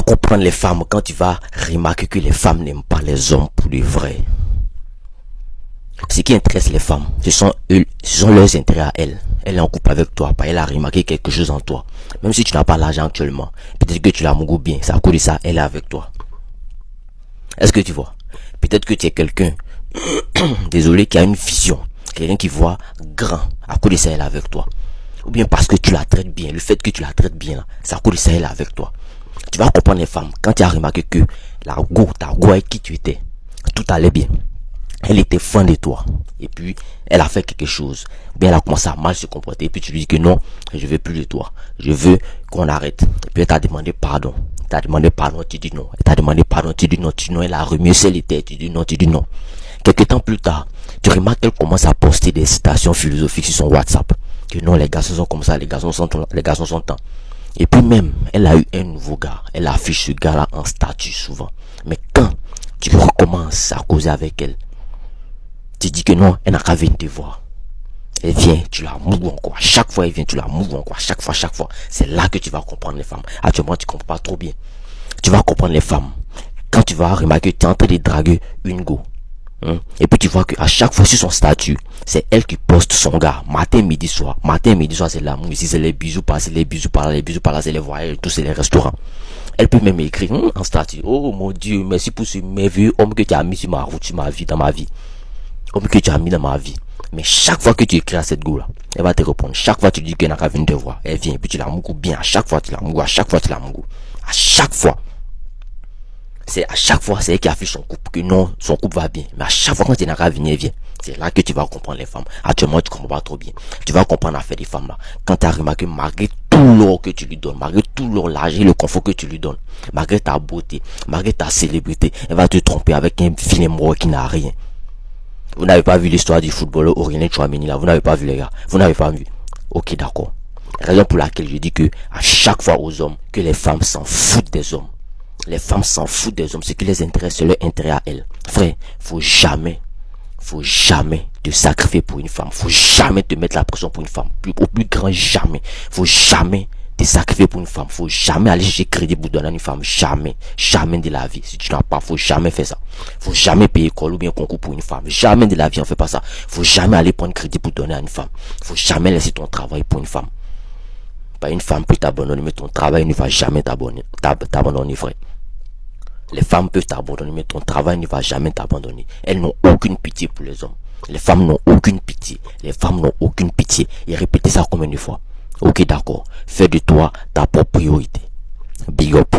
comprendre les femmes quand tu vas remarquer que les femmes n'aiment pas les hommes pour de vrai. Ce qui intéresse les femmes, ce sont leurs intérêts à elles. Elle est en couple avec toi, elle a remarqué quelque chose en toi. Même si tu n'as pas l'argent actuellement, peut-être que tu la mougues bien, c'est à cause de ça, elle est avec toi. Est-ce que tu vois? Peut-être que tu es quelqu'un, désolé, qui a une vision, quelqu'un qui voit grand, à cause de ça, elle est avec toi. Ou bien parce que tu la traites bien, le fait que tu la traites bien, c'est à cause de ça, elle est avec toi. Tu vas comprendre les femmes quand tu as remarqué que ta go avec qui tu étais, tout allait bien. Elle était fan de toi. Et puis, elle a fait quelque chose. Bien, elle a commencé à mal se comporter. Et puis, tu lui dis que non, je veux plus de toi. Je veux qu'on arrête. Et puis, elle t'a demandé pardon. Elle t'a demandé pardon, tu dis non. Elle t'a demandé pardon, tu dis non. Tu dis non. Elle a remué ses têtes. Tu dis non, tu dis non. Quelques temps plus tard, tu remarques qu'elle commence à poster des citations philosophiques sur son WhatsApp. Que non, les garçons sont comme ça, les garçons sont temps. Et puis même, elle a eu un nouveau gars. Elle affiche ce gars-là en statut souvent. Mais quand tu recommences à causer avec elle, tu dis que non, elle n'a qu'à venir te voir. Elle vient, tu la mouves encore. Chaque fois, elle vient, tu la mouves encore. Chaque fois. C'est là que tu vas comprendre les femmes. Actuellement, tu ne comprends pas trop bien. Tu vas comprendre les femmes. Quand tu vas remarquer que tu es en train de draguer une go. Et puis tu vois qu'à chaque fois sur son statut, c'est elle qui poste son gars. Matin, midi, soir. Matin, midi, soir, c'est l'amour. Ici, c'est les bisous par là, les bisous par là, c'est les voyages, tout, c'est les restaurants. Elle peut même écrire en statut. Oh mon Dieu, merci pour ce merveilleux homme que tu as mis sur ma route, sur ma vie, dans ma vie. Homme que tu as mis dans ma vie. Mais chaque fois que tu écris à cette go là, elle va te répondre. Chaque fois tu dis qu'elle n'a qu'à venir te voir. Elle vient et puis tu la mougues bien. À chaque fois tu la mougues. À chaque fois. C'est elle qui affiche son couple. Que non, son couple va bien. Mais à chaque fois quand tu n'as qu'à venir, elle vient. C'est là que tu vas comprendre les femmes. Actuellement tu comprends pas trop bien. Tu vas comprendre l'affaire des femmes là. Quand tu as remarqué, malgré tout l'or que tu lui donnes, malgré tout l'or, l'argent et le confort que tu lui donnes, malgré ta beauté, malgré ta célébrité, elle va te tromper avec un vilain mort qui n'a rien. Vous n'avez pas vu l'histoire du footballeur Aurélien Tchouameni là. Vous n'avez pas vu les gars. Vous n'avez pas vu. Ok, d'accord. Raison pour laquelle je dis que à chaque fois aux hommes, que les femmes s'en foutent des hommes. Les femmes s'en foutent des hommes. Ce qui les intéresse, c'est leur intérêt à elles. Frère, faut jamais te sacrifier pour une femme. Faut jamais te mettre la pression pour une femme. Au plus grand jamais. Faut jamais te sacrifier pour une femme. Faut jamais aller chercher crédit pour donner à une femme. Jamais de la vie. Si tu n'as pas, faut jamais faire ça. Faut jamais payer école ou bien concours pour une femme. Jamais de la vie, on fait pas ça. Faut jamais aller prendre crédit pour donner à une femme. Faut jamais laisser ton travail pour une femme. Pas une femme peut t'abandonner, mais ton travail ne va jamais t'abandonner, frère. Les femmes peuvent t'abandonner, mais ton travail ne va jamais t'abandonner. Elles n'ont aucune pitié pour les hommes. Les femmes n'ont aucune pitié. Les femmes n'ont aucune pitié. Et répétez ça combien de fois? Ok, d'accord. Fais de toi ta propre priorité. Big up.